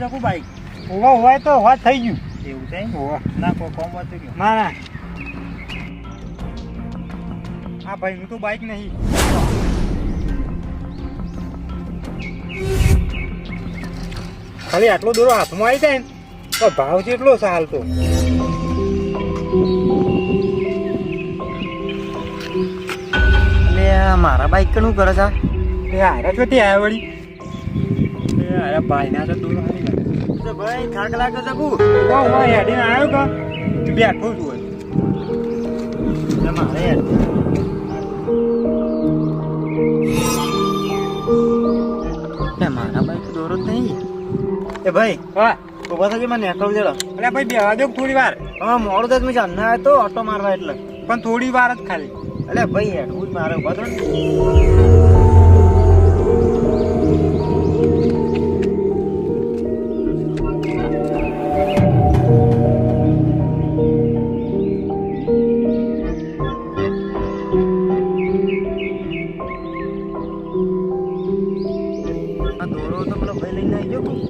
શકું બાઈક? ઓવા હોય તો વાત થઈ ગયું. એવું છે? ઓવા ના કોઈ કોમ હતું કે ના ના હા ભાઈ હું તો બાઈક નહીં. ખાલી આટલો દોરો હાથમાં આવી જાય ને તો ભાવ જેટલો ચાલતો. એટલે મારા બાઈક કનું કરે છે? એ હારા છો ત્યાં આવ્યા વળી. એ અરે ભાઈ ના તો દૂર આવી લાગે. તો ભાઈ થાક લાગે છે કુ? ઓવા હેડીને આવ્યો કા તું બેઠો છું હોય. એટલે મારે યાર મારા બાઈક દોરો જ નહીં. એ ભાઈ હા ઉભા થજો મને નેટવર્ક દેડો. એટલે ભાઈ બેવા દો થોડી વાર. હા મોડું તો મેં જાણના આવ્યો તો ઓટો મારવા એટલે. પણ થોડી વાર જ ખાલી. એટલે ભાઈ હેડવું જ મારે ઉભા થો ને.